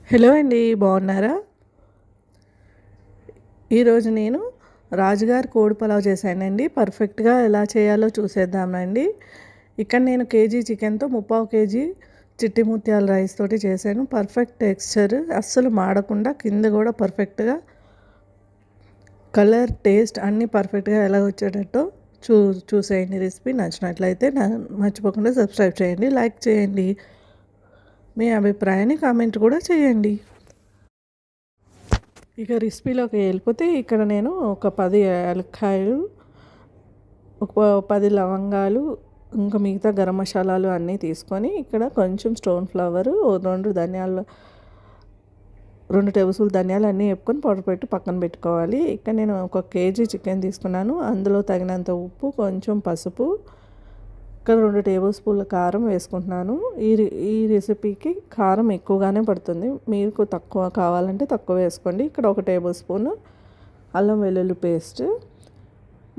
Hello అండి, బాగున్నారా? ఈరోజు నేను రాజుగారి కోడి పలావ్ చేశానండి. పర్ఫెక్ట్గా ఎలా చేయాలో చూసేద్దామండి. ఇక్కడ నేను కేజీ చికెన్తో 3/4 కేజీ చిట్టి ముత్యాల రైస్ తోటి చేశాను. పర్ఫెక్ట్ టెక్స్చర్, అస్సలు మాడకుండా, కింద కూడా పర్ఫెక్ట్గా కలర్, టేస్ట్ అన్నీ పర్ఫెక్ట్గా ఎలా వచ్చేటట్టు చూసేయండి. రెసిపీ నచ్చినట్లయితే మర్చిపోకుండా సబ్స్క్రైబ్ చేయండి, లైక్ చేయండి, మీ అభిప్రాయాన్ని కామెంట్ కూడా చేయండి. ఇక రెసిపీలోకి వెళ్ళిపోతే ఇక్కడ నేను ఒక 10 యాలక్కాయలు, ఒక 10 లవంగాలు, ఇంకా మిగతా గరం మసాలాలు అన్నీ తీసుకొని ఇక్కడ కొంచెం స్టోన్ ఫ్లవర్, 2 ధనియాలు, 2 టేబుల్ స్పూన్ ధనియాలు అన్నీ వేపుకొని పౌడర్ పెట్టి పక్కన పెట్టుకోవాలి. ఇక్కడ నేను ఒక కేజీ చికెన్ తీసుకున్నాను. అందులో తగినంత ఉప్పు, కొంచెం పసుపు, ఇక్కడ 2 టేబుల్ స్పూన్ల కారం వేసుకుంటున్నాను. ఈ రెసిపీకి కారం ఎక్కువగానే పడుతుంది. మీకు తక్కువ కావాలంటే తక్కువ వేసుకోండి. ఇక్కడ 1 టేబుల్ స్పూన్ అల్లం వెల్లుల్లి పేస్ట్,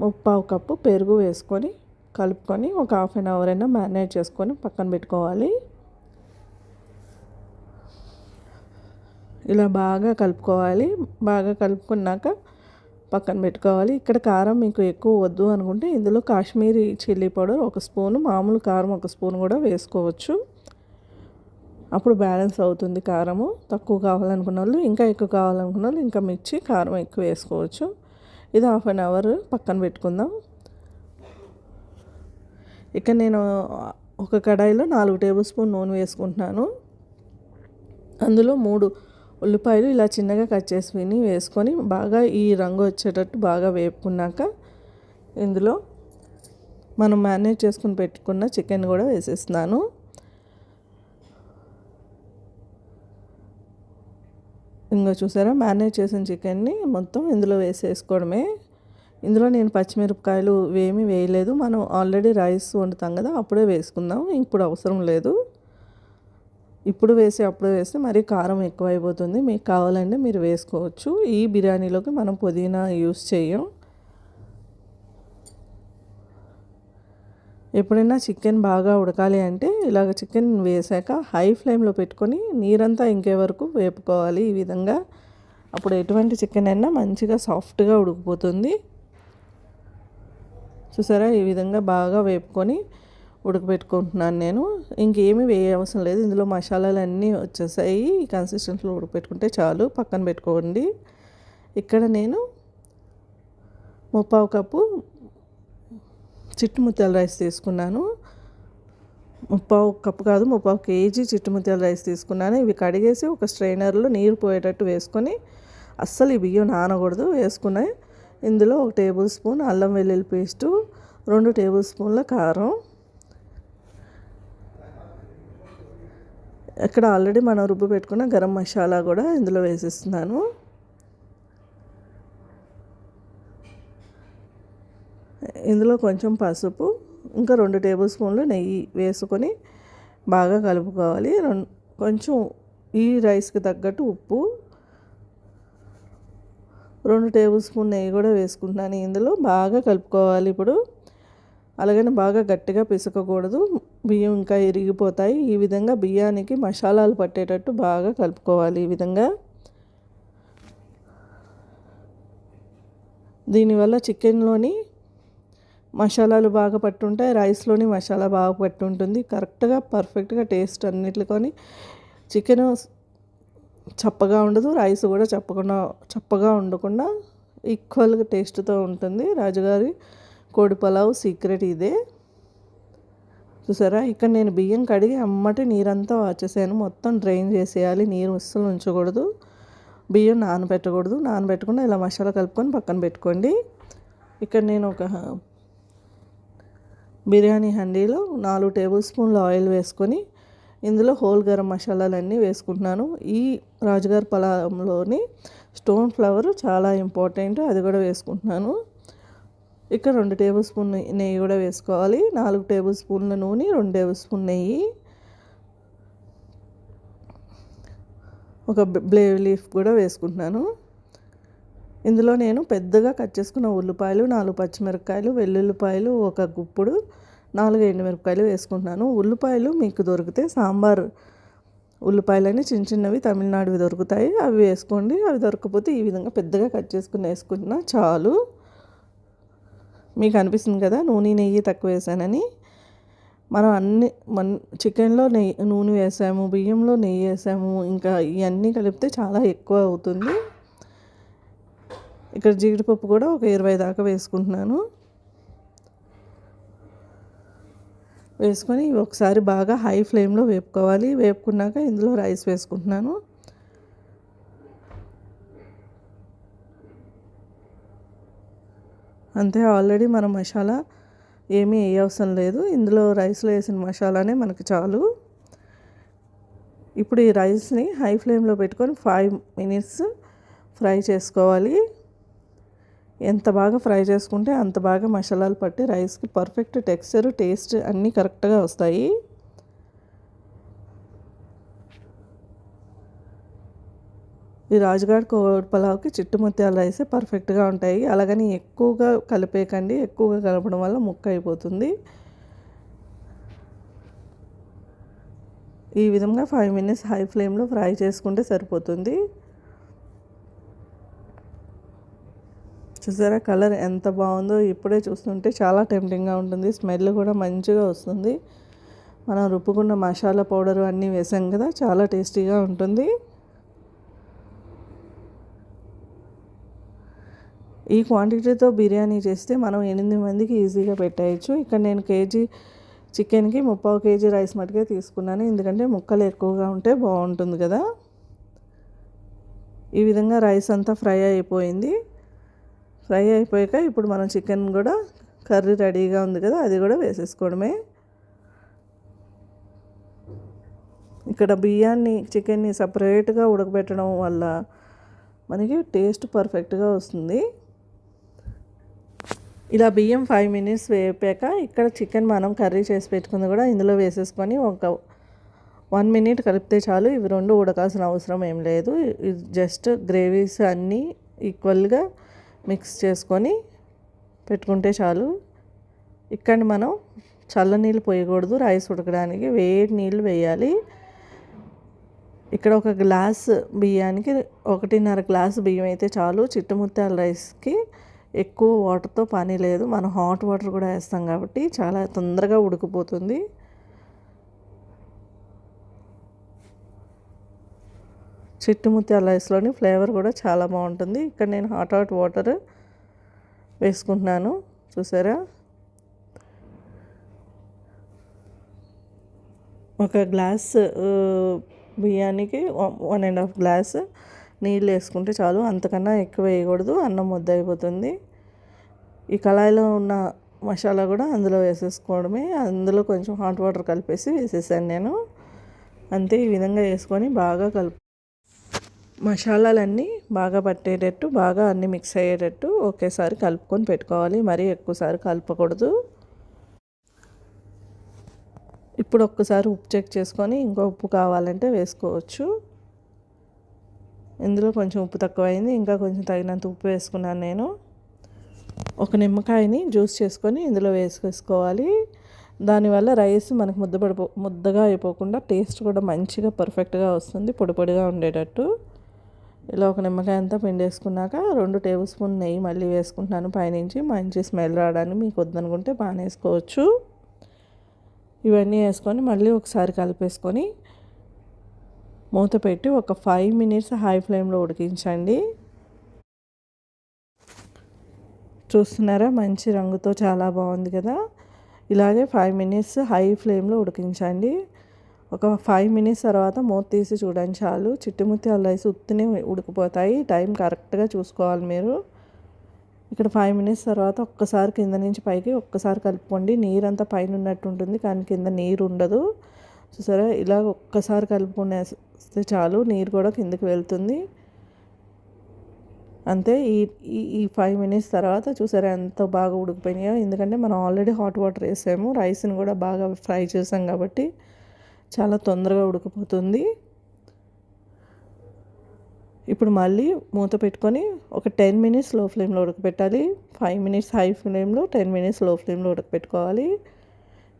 3/4 కప్పు పెరుగు వేసుకొని కలుపుకొని ఒక హాఫ్ అన్ అవర్ అయినా మ్యారినేట్ చేసుకొని పక్కన పెట్టుకోవాలి. ఇలా బాగా కలుపుకోవాలి. బాగా కలుపుకున్నాక పక్కన పెట్టుకోవాలి. ఇక్కడ కారం మీకు ఎక్కువ వద్దు అనుకుంటే ఇందులో కాశ్మీరీ చిల్లీ పౌడర్ 1 స్పూను, మామూలు కారం 1 స్పూన్ కూడా వేసుకోవచ్చు. అప్పుడు బ్యాలెన్స్ అవుతుంది కారము. తక్కువ కావాలనుకున్న వాళ్ళు, ఇంకా ఎక్కువ కావాలనుకున్న వాళ్ళు ఇంకా మిర్చి కారం ఎక్కువ వేసుకోవచ్చు. ఇది హాఫ్ అన్ అవర్ పక్కన పెట్టుకుందాం. ఇక నేను ఒక కడాయిలో 4 టేబుల్ స్పూన్ నూనె వేసుకుంటున్నాను. అందులో 3 ఉల్లిపాయలు ఇలా చిన్నగా కట్ చేసి వేసుకొని బాగా ఈ రంగు వచ్చేటట్టు బాగా వేపుకున్నాక ఇందులో మనం మ్యారినేట్ చేసుకుని పెట్టుకున్న చికెన్ కూడా వేసేస్తున్నాను. ఇంకా చూసారా, మ్యారినేట్ చేసిన చికెన్ని మొత్తం ఇందులో వేసేసుకోవడమే. ఇందులో నేను పచ్చిమిరపకాయలు ఏమీ వేయలేదు. మనం ఆల్రెడీ రైస్ వండుతాం కదా, అప్పుడే వేసుకుందాం. ఇప్పుడు అవసరం లేదు. ఇప్పుడు అప్పుడు వేస్తే మరీ కారం ఎక్కువ అయిపోతుంది. మీకు కావాలంటే మీరు వేసుకోవచ్చు. ఈ బిర్యానీలోకి మనం పుదీనా యూస్ చేయం. ఎప్పుడైనా చికెన్ బాగా ఉడకాలి అంటే ఇలాగ చికెన్ వేసాక హై ఫ్లేమ్లో పెట్టుకొని నీరంతా ఇంకే వరకు వేపుకోవాలి ఈ విధంగా. అప్పుడు ఎటువంటి చికెన్ అయినా మంచిగా సాఫ్ట్గా ఉడికిపోతుంది. చూసారా, ఈ విధంగా బాగా వేపుకొని ఉడకబెట్టుకుంటున్నాను నేను. ఇంకేమీ వేయ అవసరం లేదు. ఇందులో మసాలాలు అన్నీ వచ్చేసాయి. ఈ కన్సిస్టెన్సీలో ఉడకబెట్టుకుంటే చాలు. పక్కన పెట్టుకోండి. ఇక్కడ నేను 3/4 కప్పు చిట్టి ముత్యాల రైస్ తీసుకున్నాను. 3/4 కప్పు కాదు, 3/4 కేజీ చిట్టి ముత్యాల రైస్ తీసుకున్నాను. ఇవి కడిగేసి ఒక స్ట్రైనర్లో నీరు పోయేటట్టు వేసుకొని, అస్సలు ఈ బియ్యం నానకూడదు, వేసుకున్నాయి. ఇందులో 1 టేబుల్ స్పూన్ అల్లం వెల్లుల్లి పేస్టు, 2 టేబుల్ స్పూన్ల కారం, ఇక్కడ ఆల్రెడీ మనం రుబ్బు పెట్టుకున్న గరం మసాలా కూడా ఇందులో వేసేస్తున్నాను. ఇందులో కొంచెం పసుపు, ఇంకా 2 టేబుల్ స్పూన్లు నెయ్యి వేసుకొని బాగా కలుపుకోవాలి. కొంచెం ఈ రైస్కి తగ్గట్టు ఉప్పు, 2 టేబుల్ స్పూన్ నెయ్యి కూడా వేసుకుంటున్నాను. ఇందులో బాగా కలుపుకోవాలి. ఇప్పుడు అలాగని బాగా గట్టిగా పిసకకూడదు, బియ్యం ఇంకా ఇరిగిపోతాయి. ఈ విధంగా బియ్యానికి మసాలాలు పట్టేటట్టు బాగా కలుపుకోవాలి. ఈ విధంగా దీనివల్ల చికెన్లోని మసాలాలు బాగా పట్టుంటాయి, రైస్లోని మసాలా బాగా పట్టుంటుంది. కరెక్ట్గా పర్ఫెక్ట్గా టేస్ట్ అన్నిటికొని చికెన్ చప్పగా ఉండదు, రైస్ కూడా చప్పగా ఉండకుండా ఈక్వల్గా టేస్ట్తో ఉంటుంది. రాజుగారి కోడి పలావ్ సీక్రెట్ ఇదే. చూసారా, ఇక్కడ నేను బియ్యం కడిగి అమ్మటి నీరంతా వచ్చేసాను. మొత్తం డ్రైన్ చేసేయాలి. నీరు అస్సలు ఉంచకూడదు. బియ్యం నానబెట్టకూడదు. నానబెట్టకుండా ఇలా మసాలా కలుపుకొని పక్కన పెట్టుకోండి. ఇక్కడ నేను ఒక బిర్యానీ హండీలో 4 టేబుల్ స్పూన్ల ఆయిల్ వేసుకొని ఇందులో హోల్ గరం మసాలాలన్నీ వేసుకుంటున్నాను. ఈ రాజుగారి పలావ్లోని స్టోన్ ఫ్లవర్ చాలా ఇంపార్టెంట్, అది కూడా వేసుకుంటున్నాను. ఇక్కడ 2 టేబుల్ స్పూన్ నెయ్యి కూడా వేసుకోవాలి. 4 టేబుల్ స్పూన్ల నూనె, 2 టేబుల్ స్పూన్ నెయ్యి, ఒక బే లీఫ్ కూడా వేసుకుంటున్నాను. ఇందులో నేను పెద్దగా కట్ చేసుకున్న ఉల్లిపాయలు, 4 పచ్చిమిరపకాయలు, వెల్లుల్లిపాయలు, 1 గుప్పుడు, 4 ఎండుమిరపకాయలు వేసుకుంటున్నాను. ఉల్లిపాయలు మీకు దొరికితే సాంబార్ ఉల్లిపాయలని చిన్న చిన్నవి తమిళనాడువి దొరుకుతాయి, అవి వేసుకోండి. అవి దొరకకపోతే ఈ విధంగా పెద్దగా కట్ చేసుకుని వేసుకున్నా చాలు. మీకు అనిపిస్తుంది కదా నూనె నెయ్యి తక్కువ వేసానని. మనం చికెన్లో నూనె వేసాము, బియ్యంలో నెయ్యి వేసాము, ఇంకా ఇవన్నీ కలిపితే చాలా ఎక్కువ అవుతుంది. ఇక్కడ జీడిపప్పు కూడా ఒక 20 దాకా వేసుకుంటున్నాను. వేసుకొని ఒకసారి బాగా హై ఫ్లేమ్లో వేపుకోవాలి. వేపుకున్నాక ఇందులో రైస్ వేసుకుంటున్నాను. అంతే, ఆల్రెడీ మనం మసాలా ఏమీ వేయవసరం లేదు. ఇందులో రైస్లో వేసిన మసాలానే మనకు చాలు. ఇప్పుడు ఈ రైస్ని హై ఫ్లేమ్లో పెట్టుకొని 5 minutes ఫ్రై చేసుకోవాలి. ఎంత బాగా ఫ్రై చేసుకుంటే అంత బాగా మసాలాలు పట్టి రైస్కి పర్ఫెక్ట్ టెక్స్చర్, టేస్ట్ అన్నీ కరెక్ట్గా వస్తాయి. ఈ రాజుగాడ్ కోడి పలావ్కి చిట్టు ముత్యాల రైసే పర్ఫెక్ట్గా ఉంటాయి. అలాగని ఎక్కువగా కలిపేయకండి, ఎక్కువగా కలపడం వల్ల ముక్క అయిపోతుంది. ఈ విధంగా 5 minutes హై ఫ్లేమ్లో ఫ్రై చేసుకుంటే సరిపోతుంది. చూసారా కలర్ ఎంత బాగుందో, ఇప్పుడే చూస్తుంటే చాలా టెంప్టింగ్గా ఉంటుంది. స్మెల్ కూడా మంచిగా వస్తుంది. మనం రుబ్బుకున్న మసాలా పౌడర్ అన్నీ వేసాం కదా, చాలా టేస్టీగా ఉంటుంది. ఈ క్వాంటిటీతో బిర్యానీ చేస్తే మనం 8 మందికి ఈజీగా పెట్టేయచ్చు. ఇక్కడ నేను కేజీ చికెన్కి 3/4 kg రైస్ మటుకే తీసుకున్నాను, ఎందుకంటే ముక్కలు ఎక్కువగా ఉంటే బాగుంటుంది కదా. ఈ విధంగా రైస్ అంతా ఫ్రై అయిపోయింది. ఫ్రై అయిపోయాక ఇప్పుడు మనం చికెన్ కూడా కర్రీ రెడీగా ఉంది కదా, అది కూడా వేసేసుకోవడమే. ఇక్కడ చికెన్ని సపరేట్గా ఉడకబెట్టడం వల్ల మనకి టేస్ట్ పర్ఫెక్ట్గా వస్తుంది. ఇలా బియ్యం 5 minutes వేపాక ఇక్కడ చికెన్ మనం కర్రీ చేసి పెట్టుకుంది కూడా ఇందులో వేసేసుకొని ఒక 1 minute కలిపితే చాలు. ఇవి రెండు ఉడకాల్సిన అవసరం ఏం లేదు. జస్ట్ గ్రేవీస్ అన్నీ ఈక్వల్గా మిక్స్ చేసుకొని పెట్టుకుంటే చాలు. ఇక్కడ మనం చల్ల నీళ్ళు పోయకూడదు, రైస్ ఉడకడానికి వేడి నీళ్ళు వేయాలి. ఇక్కడ ఒక గ్లాస్ బియ్యానికి 1.5 గ్లాసు బియ్యం అయితే చాలు. చిట్టుముత్యాల రైస్కి ఎక్కువ వాటర్తో పని లేదు, మనం హాట్ వాటర్ కూడా వేస్తాం కాబట్టి చాలా తొందరగా ఉడికిపోతుంది. చిట్టుముత్యాల రైస్లోని ఫ్లేవర్ కూడా చాలా బాగుంటుంది. ఇక్కడ నేను హాట్ వాటర్ వేసుకుంటున్నాను, చూసారా. ఒక గ్లాస్ బియ్యానికి 1.5 గ్లాస్ నీళ్ళు వేసుకుంటే చాలు, అంతకన్నా ఎక్కువ వేయకూడదు, అన్నం ముద్ద అయిపోతుంది. ఈ కళాయిలో ఉన్న మసాలా కూడా అందులో వేసేసుకోవడమే. అందులో కొంచెం హాట్ వాటర్ కలిపేసి వేసేసాను నేను. అంతే, ఈ విధంగా వేసుకొని బాగా మసాలాలన్నీ బాగా పట్టేటట్టు, బాగా అన్నీ మిక్స్ అయ్యేటట్టు ఒకేసారి కలుపుకొని పెట్టుకోవాలి. మరీ ఎక్కువసారి కలపకూడదు. ఇప్పుడు ఒక్కసారి ఉప్పు చెక్ చేసుకొని ఇంకో ఉప్పు కావాలంటే వేసుకోవచ్చు. ఇందులో కొంచెం ఉప్పు తక్కువైంది, ఇంకా కొంచెం తగినంత ఉప్పు వేసుకున్నాను నేను. ఒక నిమ్మకాయని జ్యూస్ చేసుకొని ఇందులో వేసుకోవాలి. దానివల్ల రైస్ మనకు ముద్దగా అయిపోకుండా టేస్ట్ కూడా మంచిగా పర్ఫెక్ట్గా వస్తుంది, పొడి పొడిగా ఉండేటట్టు. ఇలా ఒక నిమ్మకాయ అంతా పిండేసుకున్నాక 2 టేబుల్ స్పూన్ నెయ్యి మళ్ళీ వేసుకుంటున్నాను పైనుంచి, మంచి స్మెల్ రావడానికి. మీకు వద్దనుకుంటే బాగా వేసుకోవచ్చు. ఇవన్నీ వేసుకొని మళ్ళీ ఒకసారి కలిపేసుకొని మూత పెట్టి ఒక 5 minutes హై ఫ్లేమ్లో ఉడికించండి. చూస్తున్నారా, మంచి రంగుతో చాలా బాగుంది కదా. ఇలాగే 5 minutes హై ఫ్లేమ్లో ఉడికించండి. ఒక 5 minutes తర్వాత మూత తీసి చూడండి చాలు. చిట్టుముత్యాల రైస్ ఉత్తినే ఉడికిపోతాయి. టైం కరెక్ట్గా చూసుకోవాలి మీరు. ఇక్కడ 5 minutes తర్వాత ఒక్కసారి కింద నుంచి పైకి ఒక్కసారి కలుపుకోండి. నీరంతా పైన ఉన్నట్టు ఉంటుంది కానీ కింద నీరు ఉండదు. చూసారా, ఇలా ఒక్కసారి కలుపుకునేస్తే చాలు, నీరు కూడా కిందకి వెళ్తుంది. అంతే. ఈ 5 minutes తర్వాత చూసారా ఎంత బాగా ఉడికిపోయినాయో. ఎందుకంటే మనం ఆల్రెడీ హాట్ వాటర్ వేసాము, రైస్ని కూడా బాగా ఫ్రై చేసాం కాబట్టి చాలా తొందరగా ఉడికిపోతుంది. ఇప్పుడు మళ్ళీ మూత పెట్టుకొని ఒక 10 minutes లో ఫ్లేమ్లో ఉడకపెట్టాలి. 5 minutes హై ఫ్లేమ్లో, 10 minutes లో ఫ్లేమ్లో ఉడకపెట్టుకోవాలి.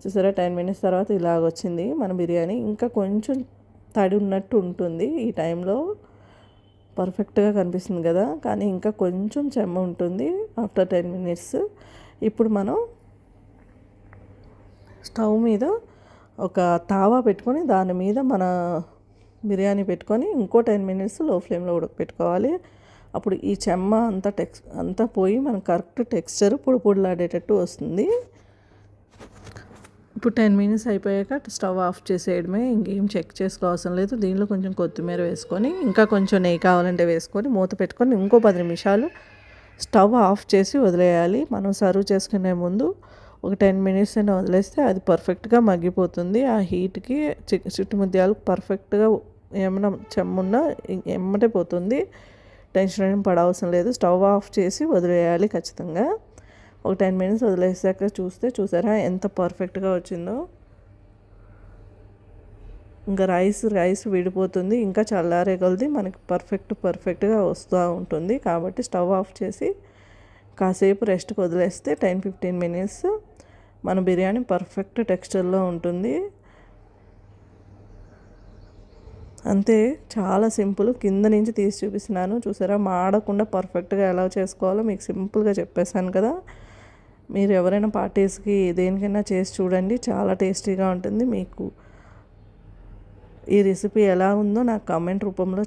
చూసారా, 10 minutes తర్వాత ఇలాగ వచ్చింది మన బిర్యానీ. ఇంకా కొంచెం తడి ఉన్నట్టు ఉంటుంది. ఈ టైంలో పర్ఫెక్ట్గా కనిపిస్తుంది కదా, కానీ ఇంకా కొంచెం చెమ్మ ఉంటుంది ఆఫ్టర్ 10 మినిట్స్. ఇప్పుడు మనం స్టవ్ మీద ఒక తావా పెట్టుకొని దాని మీద మన బిర్యానీ పెట్టుకొని ఇంకో 10 మినిట్స్ లో ఫ్లేమ్లో ఉడకపెట్టుకోవాలి. అప్పుడు ఈ చెమ్మ అంతా పోయి మనకు కరెక్ట్ టెక్స్చర్ పొడి పొడిలాడేటట్టు వస్తుంది. ఇప్పుడు 10 మినిట్స్ అయిపోయాక స్టవ్ ఆఫ్ చేసేయడమే, ఇంకేం చెక్ చేసుకోవాల్సిన లేదు. దీనిలో కొంచెం కొత్తిమీర వేసుకొని ఇంకా కొంచెం నెయ్యి కావాలంటే వేసుకొని మూత పెట్టుకొని ఇంకో 10 నిమిషాలు స్టవ్ ఆఫ్ చేసి వదిలేయాలి. మనం సర్వ్ చేసుకునే ముందు ఒక 10 మినిట్స్ అయినా వదిలేస్తే అది పర్ఫెక్ట్గా మగ్గిపోతుంది. ఆ హీట్కి చిట్టుముత్యాలు పర్ఫెక్ట్గా ఏమైనా చెమ్మున్నా ఎమ్మటే పోతుంది. టెన్షన్ ఏం పడవలసిన లేదు. స్టవ్ ఆఫ్ చేసి వదిలేయాలి ఖచ్చితంగా. ఒక 10 మినిట్స్ వదిలేసాక చూసారా ఎంత పర్ఫెక్ట్గా వచ్చిందో. ఇంకా రైస్ విడిపోతుంది. ఇంకా చల్లారే కొలది మనకి పర్ఫెక్ట్గా వస్తూ ఉంటుంది. కాబట్టి స్టవ్ ఆఫ్ చేసి కాసేపు రెస్ట్కి వదిలేస్తే 10-15 మినిట్స్ మన బిర్యానీ పర్ఫెక్ట్ టెక్స్చర్లో ఉంటుంది. అంతే, చాలా సింపుల్. కింద నుంచి తీసి చూపిస్తున్నాను, చూసారా మాడకుండా పర్ఫెక్ట్గా ఎలా చేసుకోవాలో మీకు సింపుల్గా చెప్పేశాను కదా. మీరు ఎవరైనా పార్టీస్కి దేనికైనా చేసి చూడండి, చాలా టేస్టీగా ఉంటుంది. మీకు ఈ రెసిపీ ఎలా ఉందో నాకు కామెంట్ రూపంలో